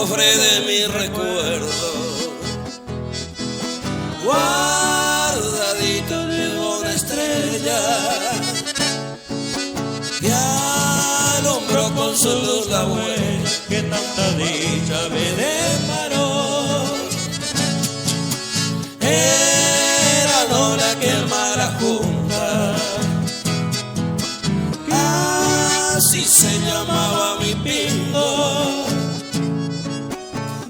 cofre de mi recuerdo, guardadito de una estrella que alumbró con su luz la huella que tanta dicha me deparó. Era Lola que mala junta, así se llamaba mi pinto.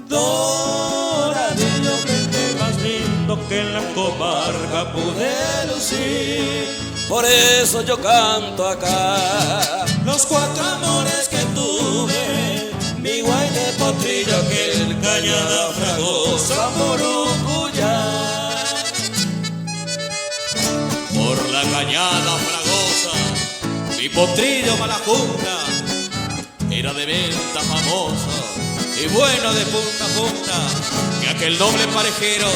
Doradillo que más lindo que en la comarca pude lucir. Por eso yo canto acá los 4 amores que tuve: mi guayne potrillo, aquel cañada fragosa, Morucuyá. Por la cañada fragosa, mi potrillo malajunta era de venta famosa y bueno de punta a punta, que aquel doble parejero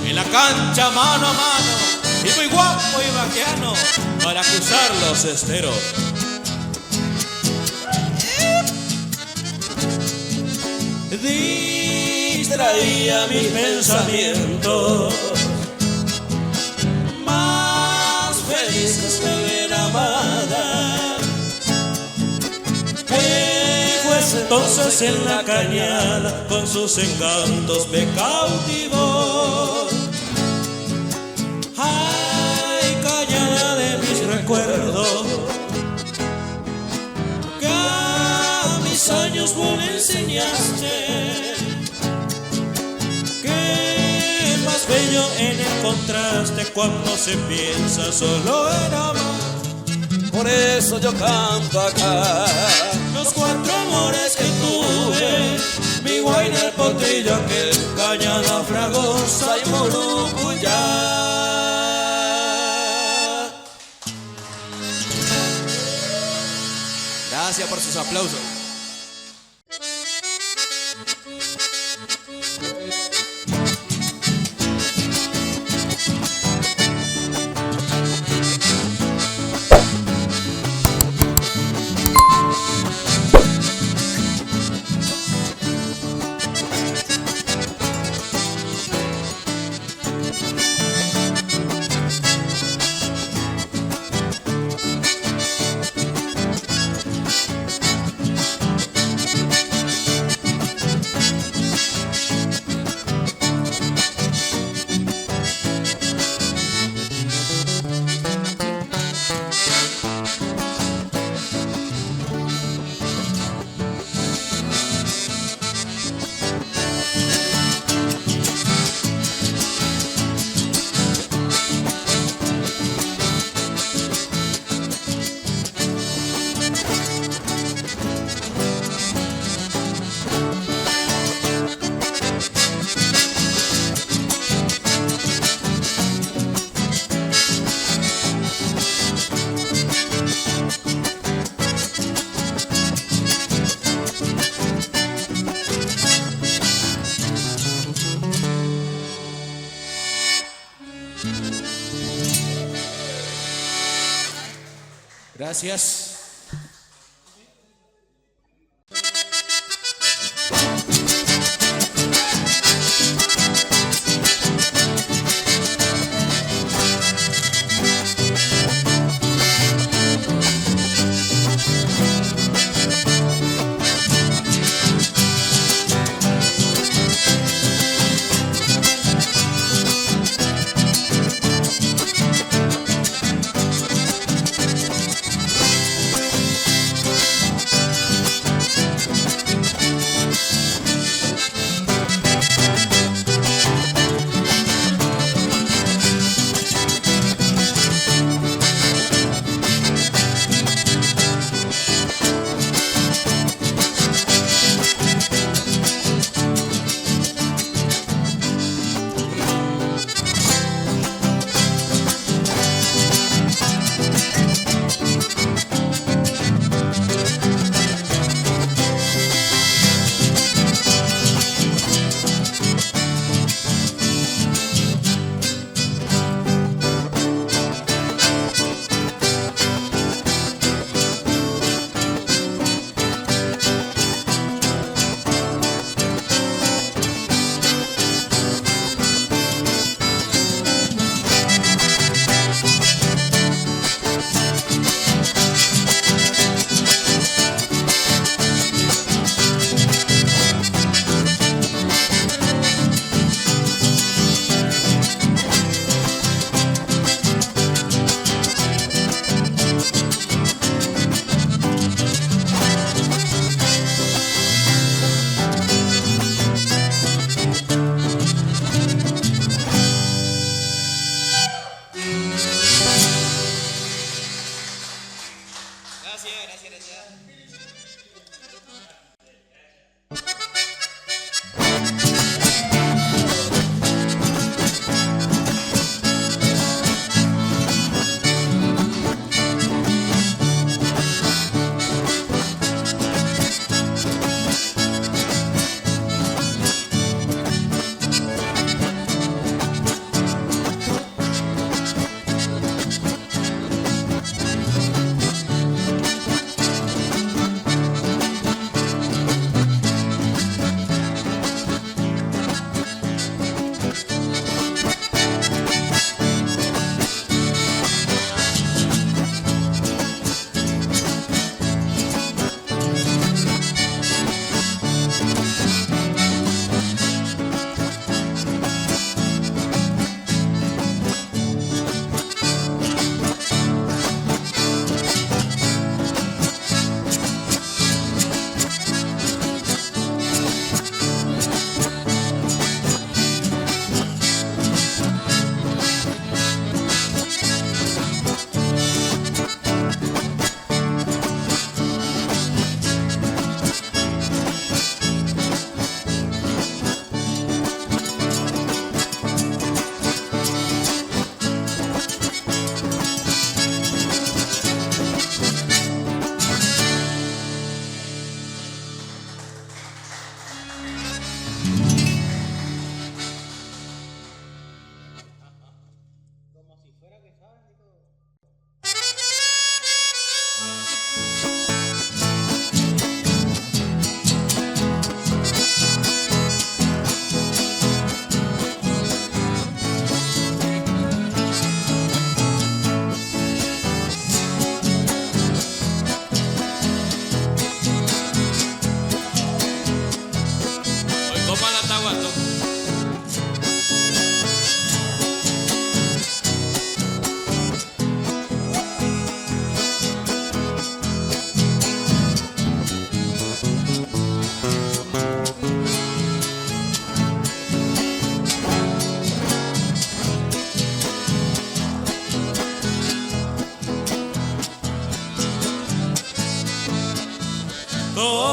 en la cancha mano a mano, y muy guapo y vaqueano para cruzar los esteros. Distraía mis pensamientos, más felices me ver amada. Pues entonces en la cañada con sus encantos me cautivó. Ay, cañada de mis recuerdos, que a mis años vos me enseñaste. Qué más bello en el contraste cuando se piensa solo en amor. Por eso yo canto acá los 4 amores que tuve: mi guayna, el potrillo, aquel cañada fragosa y Morucuyá. Gracias por sus aplausos. Gracias.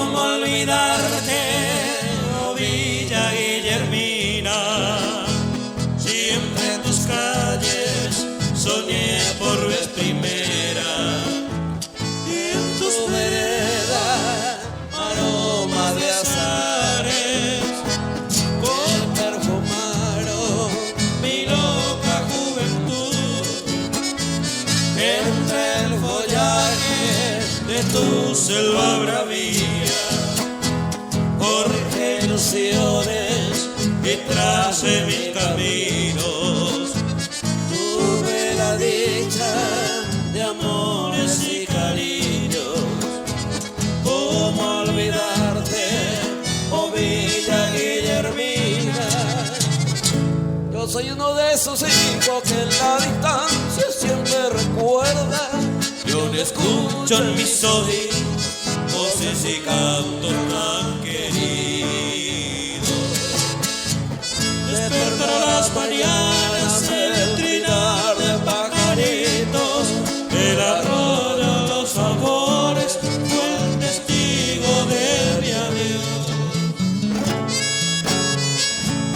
¿Cómo olvidarte, oh Villa Guillermina? Siempre en tus calles soñé por vez primera. Y en tus veredas aromas de azares que perfumaron mi loca juventud. Entre el follaje de tu selva bravía, por ilusiones y tras de mis caminos, tuve la dicha de amores y cariños. ¿Cómo olvidarte, oh Villa Guillermina? Yo soy uno de esos hijos que en la distancia siempre recuerda. Yo no escucho en mis oídos voces y cantos tan queridos. Despertar a las mañanas el trinar de pajaritos, el arroyo, los sabores, fue el testigo de mi adiós.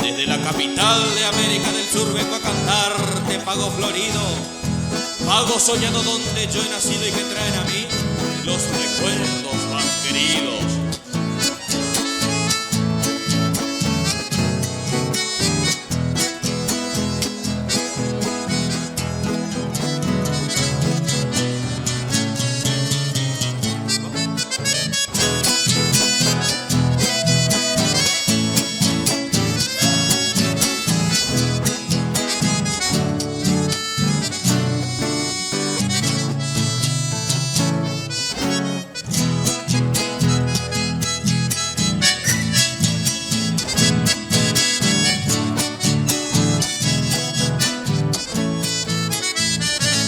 Desde la capital de América del Sur vengo a cantarte, pago florido, pago soñado donde yo he nacido y que traen a mí los recuerdos más queridos.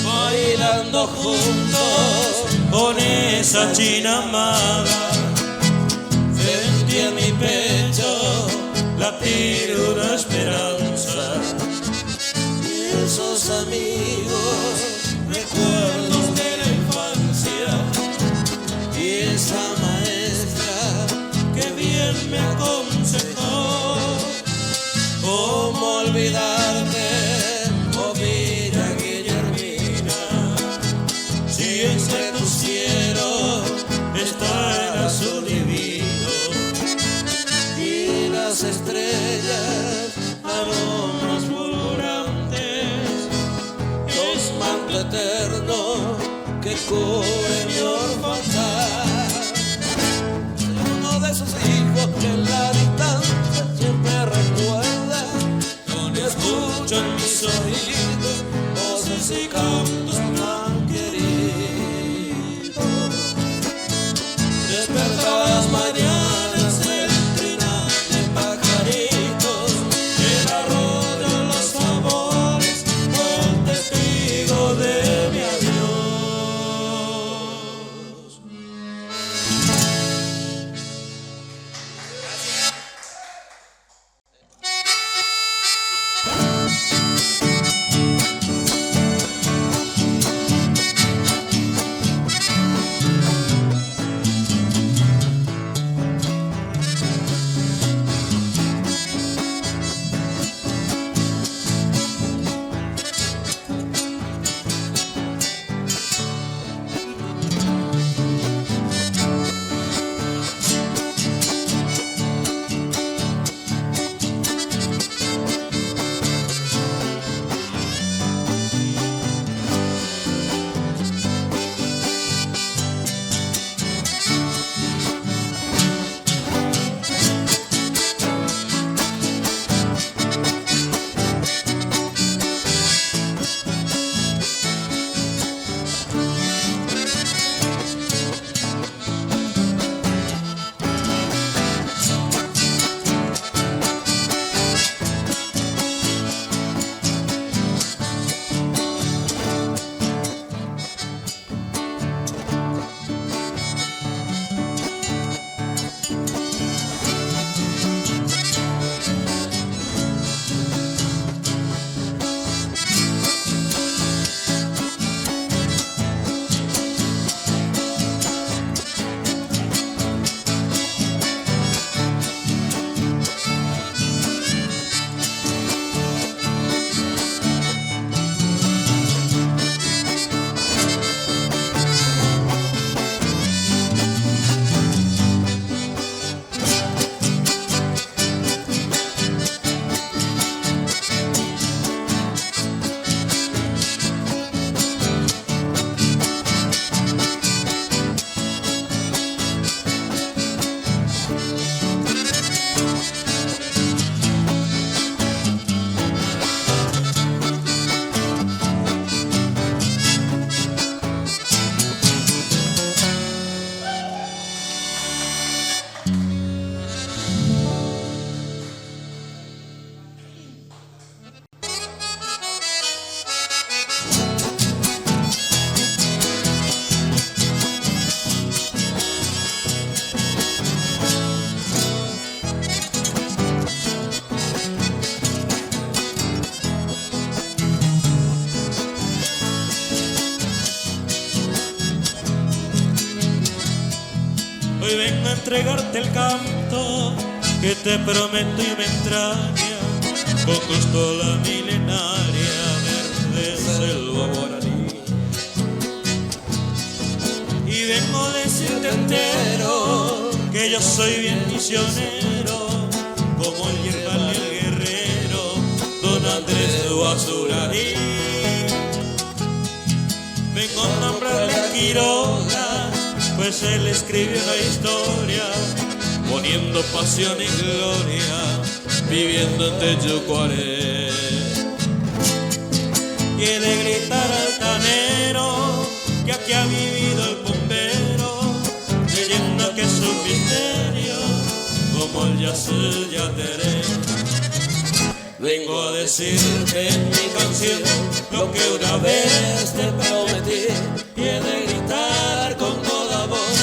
Bailando juntos con esa china amada, sentí en mi pecho latir una esperanza. Y esos amigos, recuerdos de la infancia, y esa maestra que bien me aconsejó. ¿Cómo olvidarte, oh Villa Guillermina? Si entre tus cielos está el azul divino y las estrellas aromas fulgurantes, los mantos eternos que cubre mi orfandad. Soy uno de esos hijos que en la distancia siempre recuerda. No escucho en mis oídos voces y cantos tan queridos. Despertar las mañanas el trinar de pajaritos, el arroyo, los sabores, fue el testigo de mi adiós. entregarte el canto que te prometo y me entraña con gusto la milenaria verde selva guaraní. Y vengo a decirte entero que yo soy bien misionero, como el yerbal y el guerrero don Andrés de Guasurarí. Vengo a nombrarle a Quiroga, pues él escribió una historia, poniendo pasión y gloria, viviendo en Teyucuaré. Y he de gritar altanero que aquí ha vivido el bombero, leyendo que es un misterio, como el Yateré. Vengo a decirte en mi canción lo que una vez te prometí, y he de gritar con toda voz,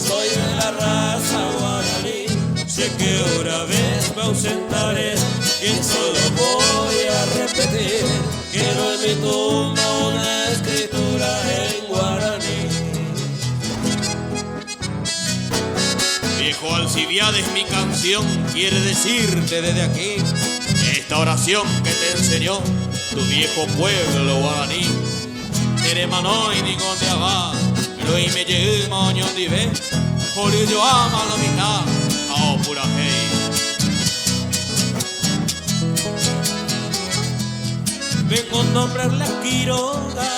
soy de la raza guaraní. Sé que otra vez me ausentaré y solo voy a repetir, quiero en mi tumba una escritura en guaraní. Viejo Alcibiades, mi canción quiere decirte desde aquí esta oración que te enseñó tu viejo pueblo guaraní. Teremanoi digo de abá, pero y me llegué moño de ve, Jorillo ama la mitad, a pura hey. Vengo a nombrarle a Quiroga,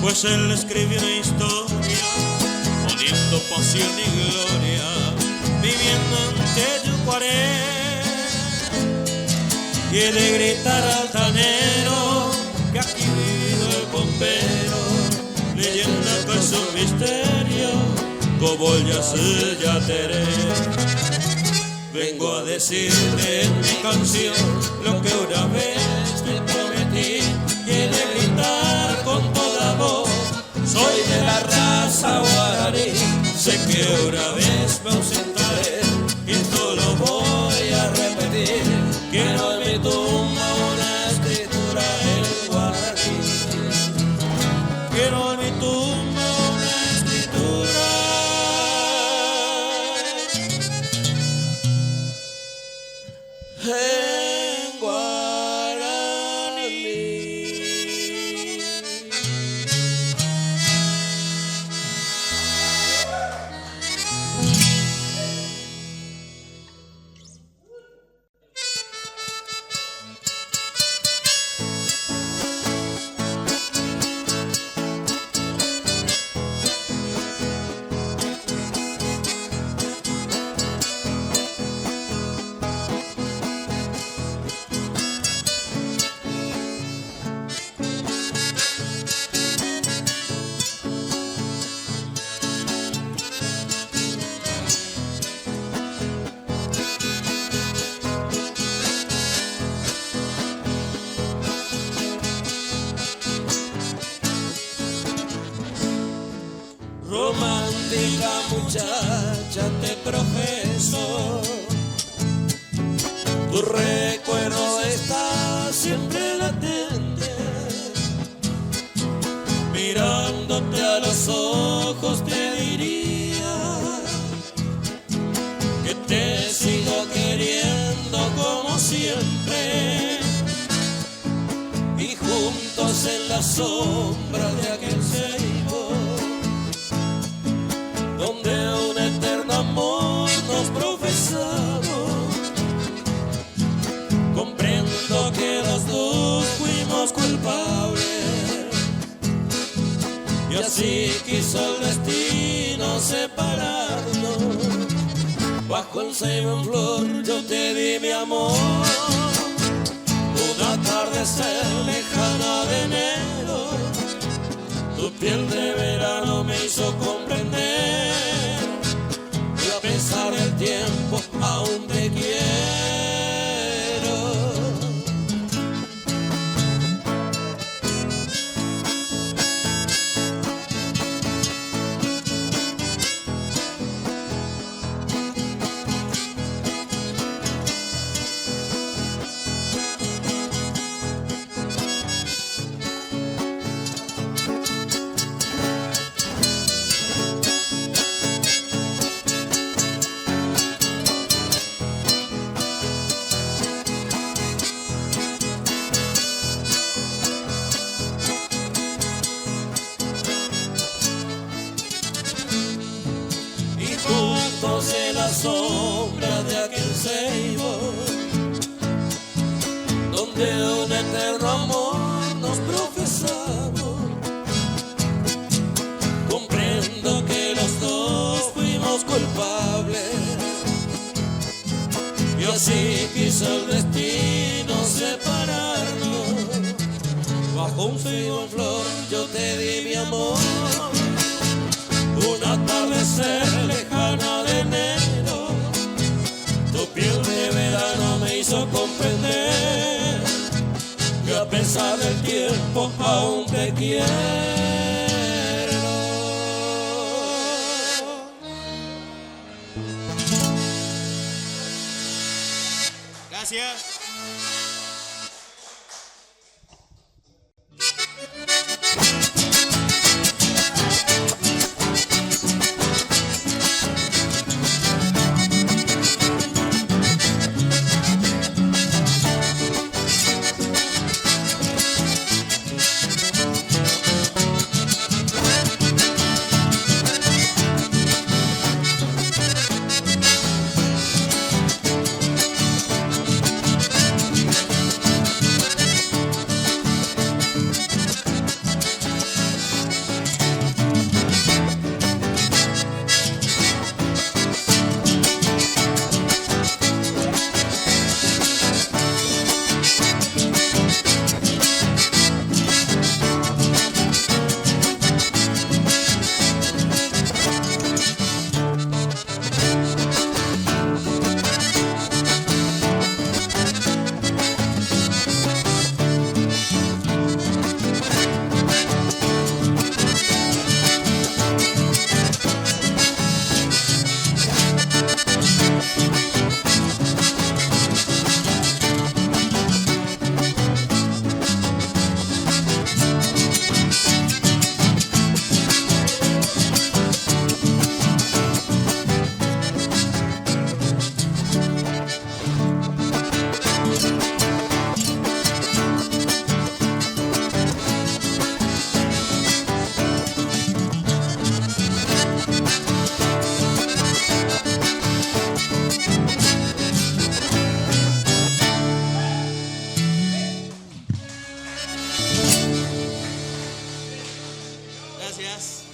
pues él escribió una historia, poniendo pasión y gloria, viviendo en Teyucuaré. Y he de gritar altanero que aquí vive el bombero, leyenda que es un misterio, como el Yateré. Vengo a decirte en mi canción lo que una vez te prometí, y he de gritar con toda voz, soy de la raza guaraní. Sé que una vez me ausentaré y solo voy a repetir, quiero en mi tumba una escritura en guaraní. Quiero en mi tumba una escritura en guaraní. Romántica muchacha te profeso, tu recuerdo está siempre latente, mirándote a los ojos te diría que te sigo queriendo como siempre, y juntos en la sombra de aquel ceibo donde un eterno amor nos profesamos, comprendo que los dos fuimos culpables, y así quiso el destino separarnos. Bajo el ceibo en flor yo te di mi amor, una atardecer lejana de enero, tu piel de verano me hizo comprender que a pesar del tiempo aún te quiero. ceibo, donde un eterno amor nos profesamos. Comprendo que los dos fuimos culpables y así quiso el destino separarnos. Bajo un ceibo en flor yo te di mi amor, un atardecer lejana de enero. Tu piel de verano me hizo comprender que a pesar del tiempo aún te quiero. Gracias. Gracias.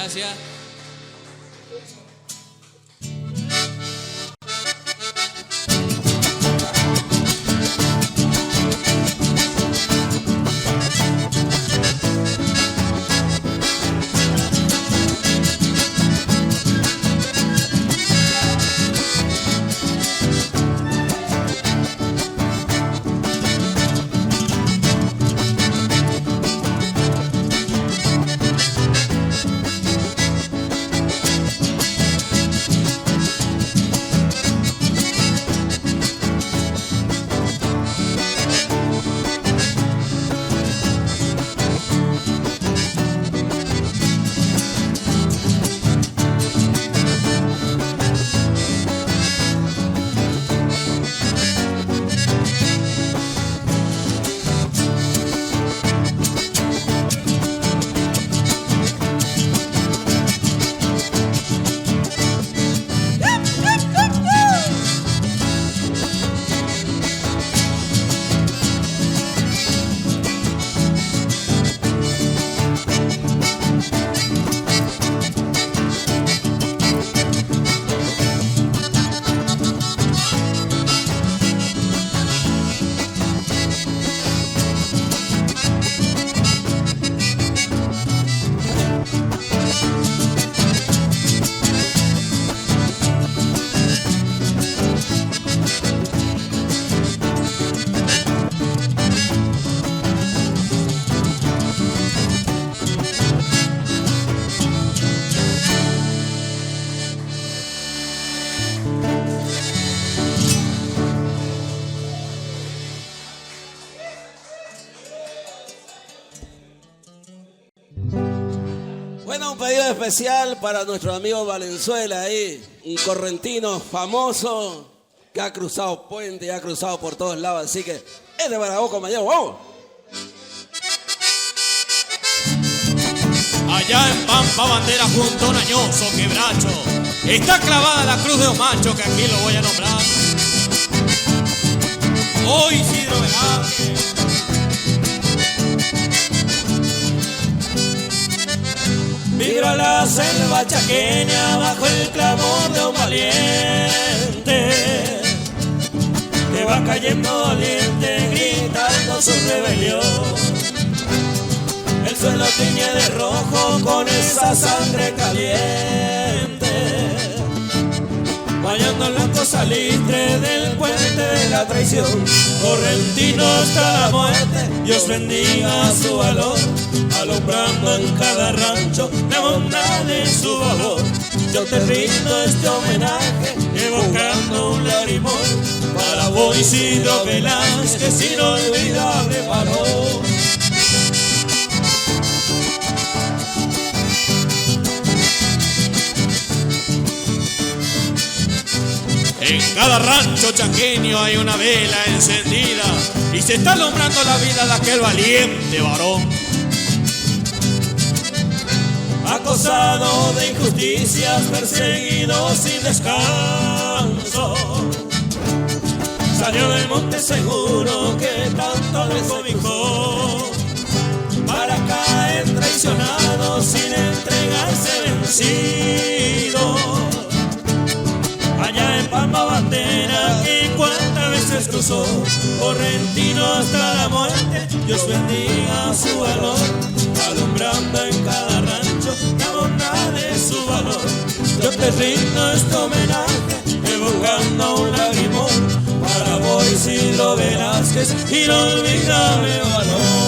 Gracias. pedido especial para nuestro amigo Valenzuela ahí, un correntino famoso que ha cruzado puente y ha cruzado por todos lados, así que es de para vos, compañero, vamos. Allá en Pampa Bandera junto a un añoso quebracho está clavada la cruz de Omacho, que aquí lo voy a nombrar. Hoy Isidro Velázquez. Vibra la selva chaqueña bajo el clamor de un valiente que va cayendo doliente gritando su rebelión. El suelo tiñe de rojo con esa sangre caliente, bañando el blanco salitre del puente de la traición. Correntino hasta la muerte, Dios bendiga su valor, alumbrando en cada rancho la bondad de su valor. Yo te rindo este homenaje, evocando un lagrimón, para vos Isidro Velázquez, inolvidable valor. En cada rancho chaqueño hay una vela encendida y se está alumbrando la vida de aquel valiente varón. Acosado de injusticias, perseguido sin descanso, salió del monte seguro que tanto le cobijó, para caer traicionado sin entregarse vencido. Allá en Pampa Bandera, y cuántas veces cruzó, correntino hasta la muerte, Dios bendiga su valor, alumbrando en cada rancho la bondad de su valor. Yo te rindo este homenaje, evocando un lagrimón, para vos Isidro Velázquez, inolvidable valor.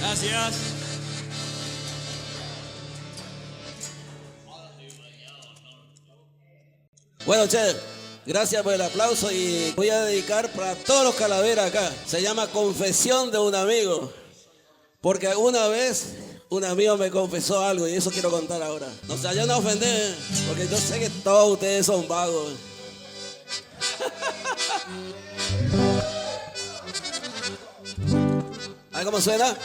Gracias. Bueno, che, gracias por el aplauso y voy a dedicar para todos los calaveras acá. Se llama Confesión de un amigo. Porque una vez un amigo me confesó algo y eso quiero contar ahora. No se vayan a ofender, porque yo sé que todos ustedes son vagos. ¿Ahí cómo suena?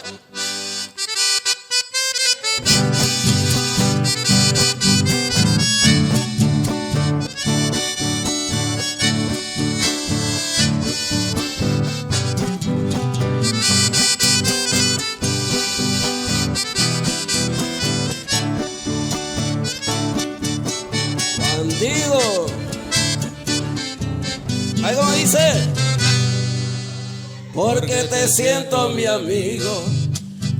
Bandido. Ahí como dice. porque te siento mi amigo.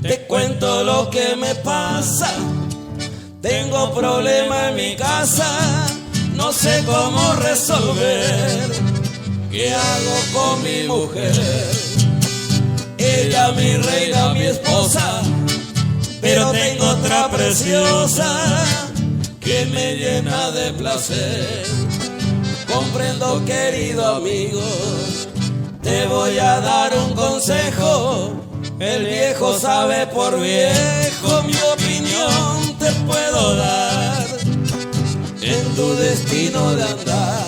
Te cuento lo que me pasa. Tengo problema en mi casa, no sé cómo resolver. ¿Qué hago con mi mujer? Ella mi reina, mi esposa, pero tengo otra preciosa que me llena de placer. Comprendo, querido amigo, te voy a dar un consejo. El viejo sabe por viejo, mi opinión te puedo dar. En tu destino de andar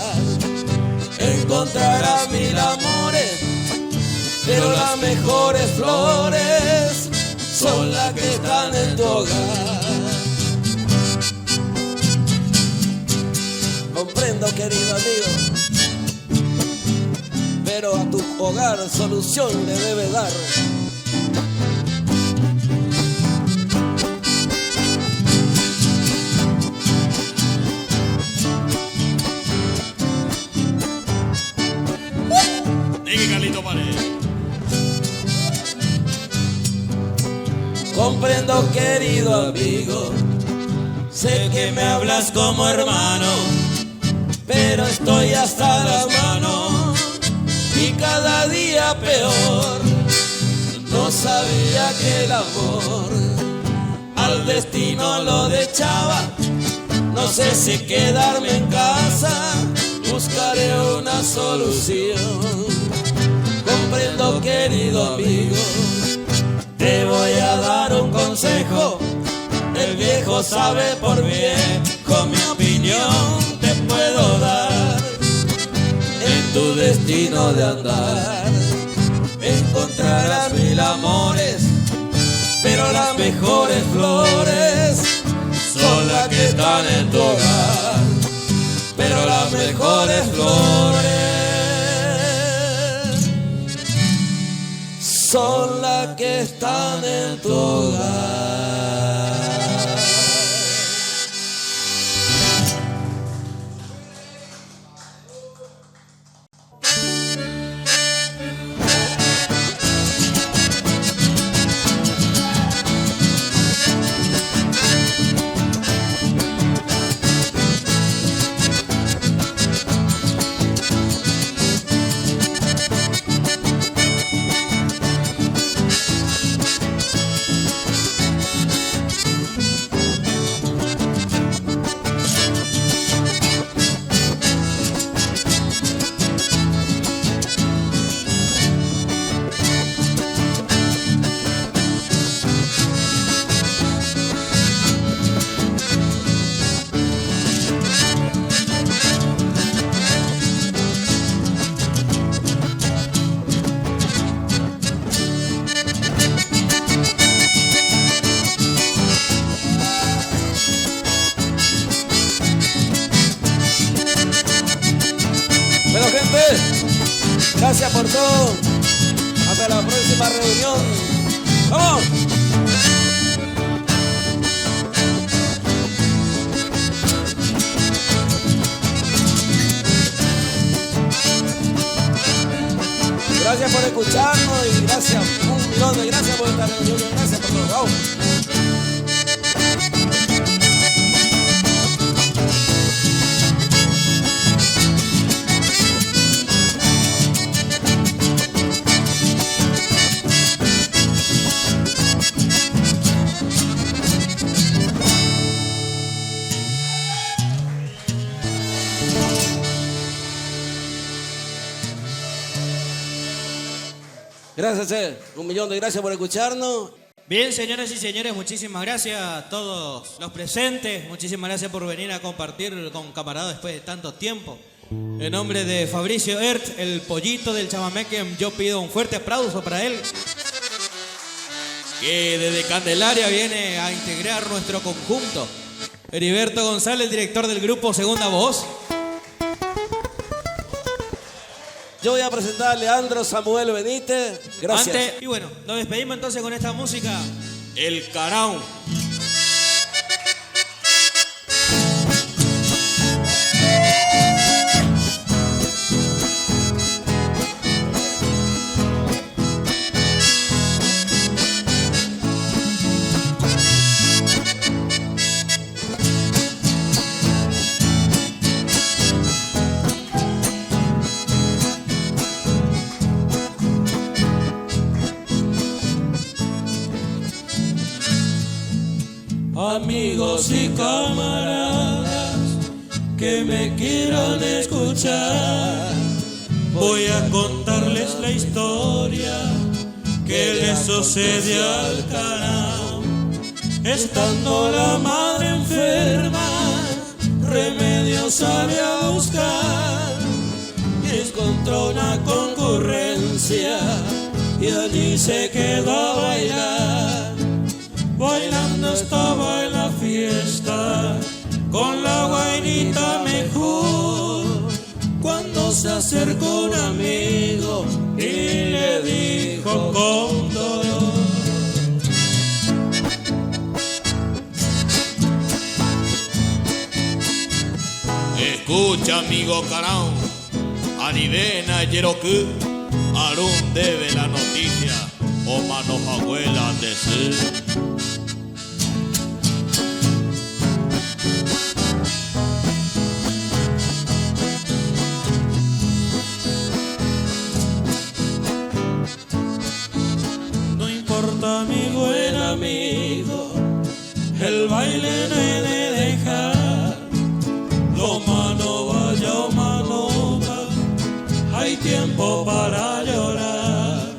encontrarás mil amores, pero las mejores flores son las que están en tu hogar. Comprendo, querido amigo, pero a tu hogar solución le debe dar. Comprendo, querido amigo, sé que me hablas como hermano, pero estoy hasta las manos y cada día peor. No sabía que el amor al destino lo dechaba. No sé si quedarme en casa, buscaré una solución. Comprendo, querido amigo, te voy a dar un consejo. El viejo sabe por viejo, mi opinión te puedo dar. En tu destino de andar encontrarás mil amores, pero las mejores flores son las que están en tu hogar. Pero las mejores flores son las que están en tu hogar. Bueno, gente, gracias por todo. Hasta la próxima reunión. ¡Vamos! Gracias por escucharnos y gracias, un millón de gracias por esta reunión. Gracias por todo. ¡Vamos! Gracias, un millón de gracias por escucharnos. Bien, señoras y señores, muchísimas gracias a todos los presentes. Muchísimas gracias por venir a compartir con camaradas después de tanto tiempo. En nombre de Fabricio Ert, el pollito del Chamameque, yo pido un fuerte aplauso para él, que desde Candelaria viene a integrar nuestro conjunto. Heriberto González, director del grupo Segunda Voz. Yo voy a presentar a Leandro Samuel Benítez. Gracias. Y bueno, nos despedimos entonces con esta música. El Carao. amigos y camaradas que me quieran escuchar, voy a contarles la historia que le sucedió al Carao. Estando la madre enferma, remedio sale a buscar y encontró una concurrencia y allí se quedó a bailar. Bailando estaba en la fiesta con la guainita mejor, cuando se acercó un amigo y le dijo con dolor: escucha, amigo Carao, Anivena Yeroku, Arun debe la noticia, o manos abuelas de ser. No importa, amigo, el amigo, el baile no he de dejar. Lo mano vaya o mano va, hay tiempo para llorar.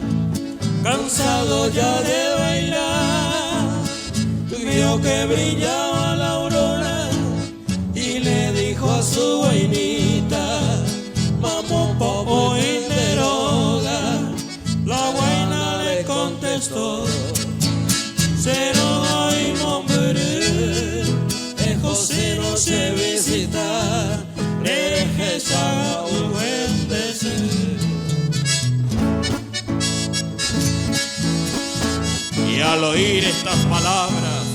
Cansado ya de bailar, vio que brillaba la aurora y le dijo a su guainita: vamos popo y deroga. La guaina le contestó: cero hay nombre, es José no se visita, deje esa buen deseo. Y al oír estas palabras,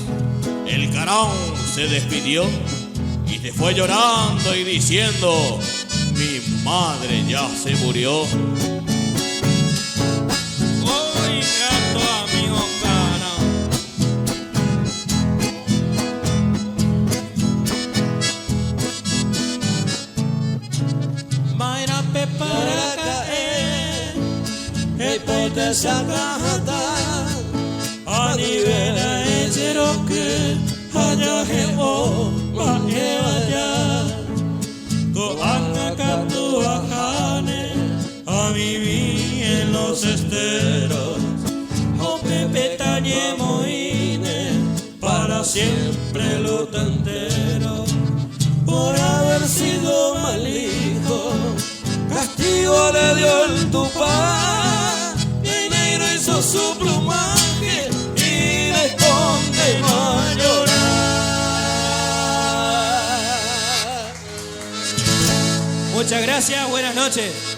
el Carao se despidió y se fue llorando y diciendo: mi madre ya se murió. Para caer, el pote sacata, Anivena es Yeroku, allá jebo, baje vaya, Kohanga Katu Ajane, a vivir en los esteros, o Pepe Tañe Moine, para siempre luto entero, por haber sido mal hijo. Castigo le dio el Tupá, y negro hizo su plumaje y le esconde a llorar. Muchas gracias, buenas noches.